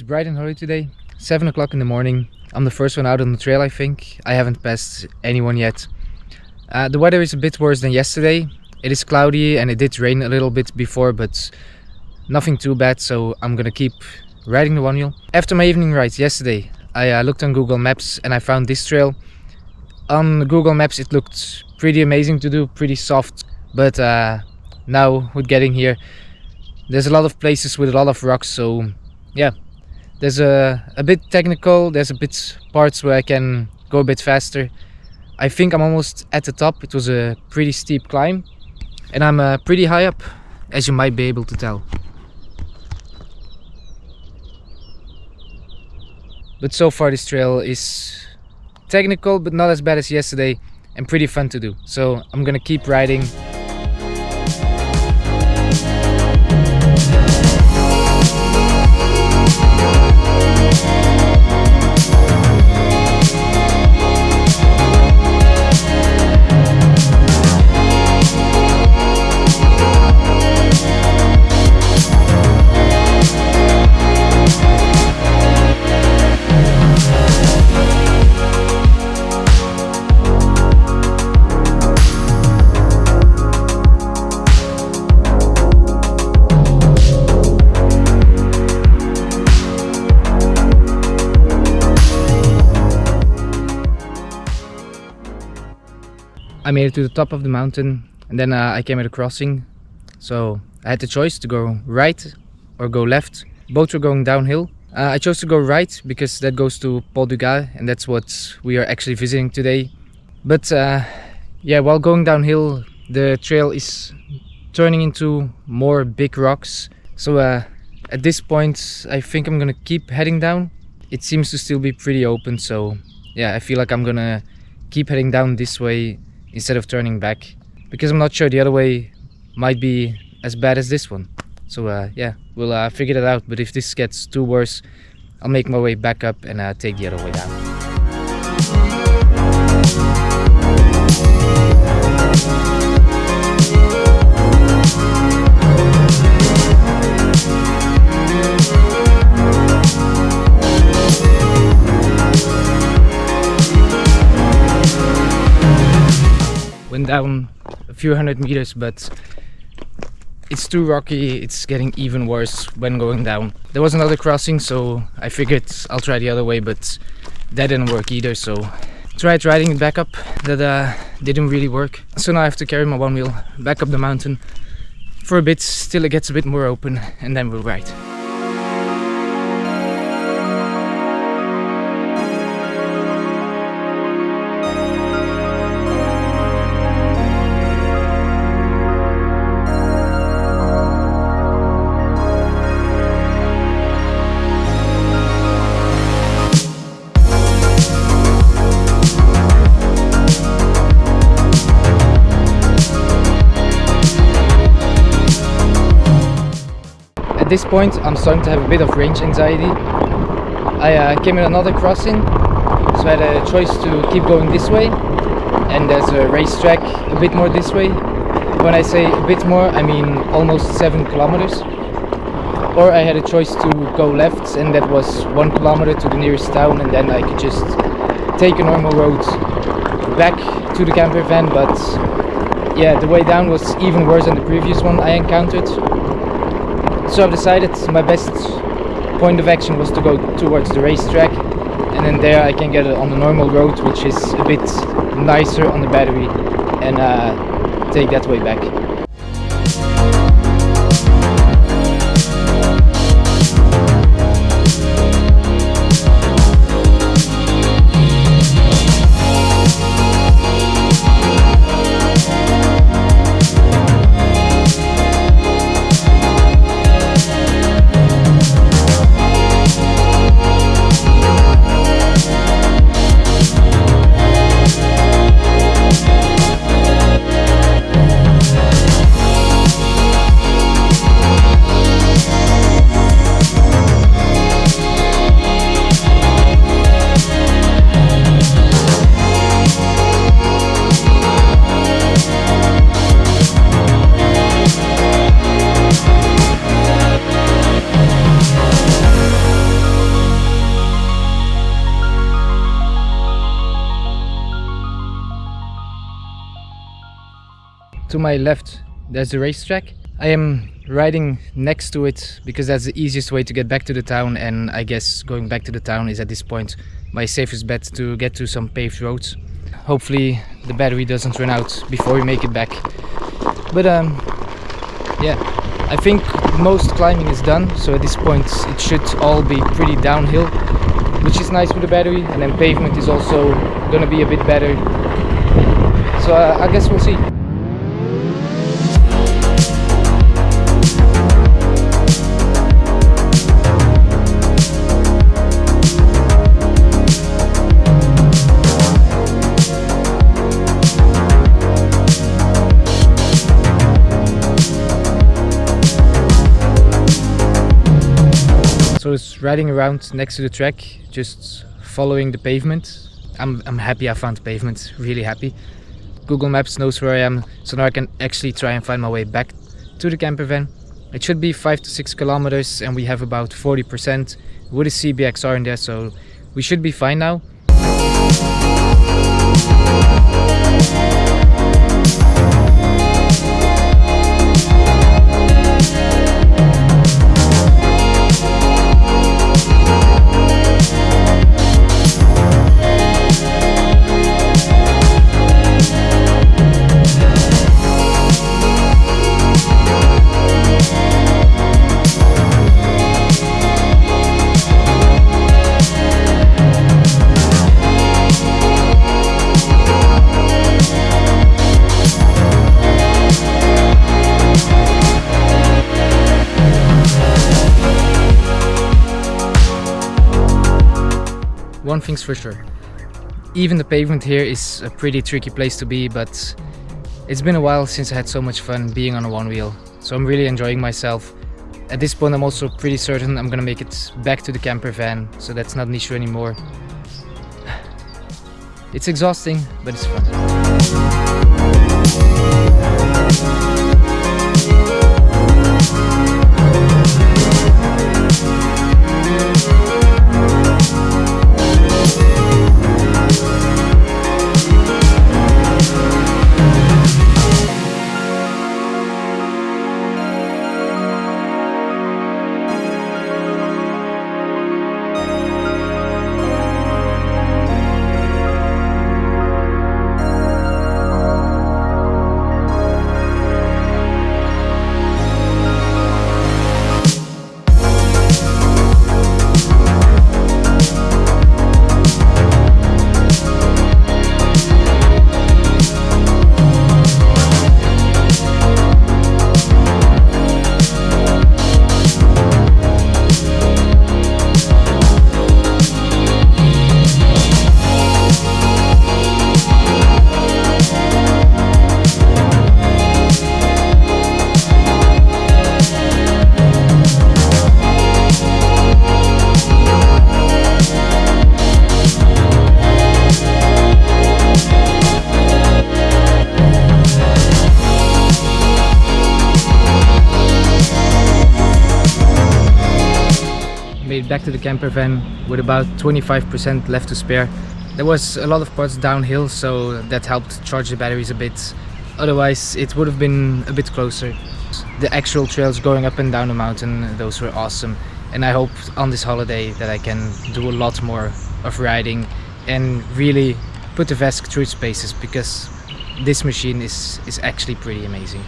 bright and early today, 7 o'clock in the morning. I'm the first one out on the trail, I think. I haven't passed anyone yet. The weather is a bit worse than yesterday. It is cloudy and it did rain a little bit before, but nothing too bad, so I'm gonna keep riding the one wheel. After my evening ride yesterday, I looked on Google Maps and I found this trail. On Google Maps it looked pretty amazing to do, pretty soft, but now with getting here, there's a lot of places with a lot of rocks, so yeah, there's a bit technical, there's a bit parts where I can go a bit faster. I think I'm almost at the top. It was a pretty steep climb and I'm pretty high up, as you might be able to tell. But so far this trail is technical but not as bad as yesterday and pretty fun to do, so I'm gonna keep riding. I made it to the top of the mountain and then I came at a crossing, so I had the choice to go right or go left. Both were going downhill. I chose to go right because that goes to Pol du Gard and that's what we are actually visiting today. But yeah, while going downhill the trail is turning into more big rocks, so at this point I think I'm gonna keep heading down. It seems to still be pretty open, so yeah, I feel like I'm gonna keep heading down this way instead of turning back, because I'm not sure the other way might be as bad as this one. So yeah, we'll figure that out, but if this gets too worse, I'll make my way back up and take the other way down. Went down a few hundred meters, but it's too rocky. It's getting even worse when going down. There was another crossing, so I figured I'll try the other way, but that didn't work either, so tried riding it back up. That didn't really work, so now I have to carry my one wheel back up the mountain for a bit till it gets a bit more open, and then we'll ride. At this point I'm starting to have a bit of range anxiety. I came in another crossing, so I had a choice to keep going this way, and there's a racetrack a bit more this way. When I say a bit more, I mean almost 7 kilometers. Or I had a choice to go left, and that was 1 kilometer to the nearest town, and then I could just take a normal road back to the camper van. But yeah, the way down was even worse than the previous one I encountered. So I've decided my best point of action was to go towards the racetrack, and then there I can get on the normal road, which is a bit nicer on the battery, and take that way back. To my left there's the racetrack. I am riding next to it because that's the easiest way to get back to the town, and I guess going back to the town is at this point my safest bet to get to some paved roads. Hopefully the battery doesn't run out before we make it back. But yeah, I think most climbing is done, so at this point it should all be pretty downhill, which is nice with the battery, and then pavement is also gonna be a bit better. So I guess we'll see. So it's riding around next to the track, just following the pavement. I'm happy I found the pavement, really happy. Google Maps knows where I am, so now I can actually try and find my way back to the camper van. It should be 5 to 6 kilometers and we have about 40% with a CBXR in there, so we should be fine now. One thing's for sure, even the pavement here is a pretty tricky place to be, but it's been a while since I had so much fun being on a one wheel, so I'm really enjoying myself. At this point I'm also pretty certain I'm gonna make it back to the camper van, so that's not an issue anymore. It's exhausting, but it's fun. Made back to the camper van with about 25% left to spare. There was a lot of parts downhill, so that helped charge the batteries a bit. Otherwise it would have been a bit closer. The actual trails going up and down the mountain, those were awesome, and I hope on this holiday that I can do a lot more of riding and really put the Vesc through its paces, because this machine is actually pretty amazing.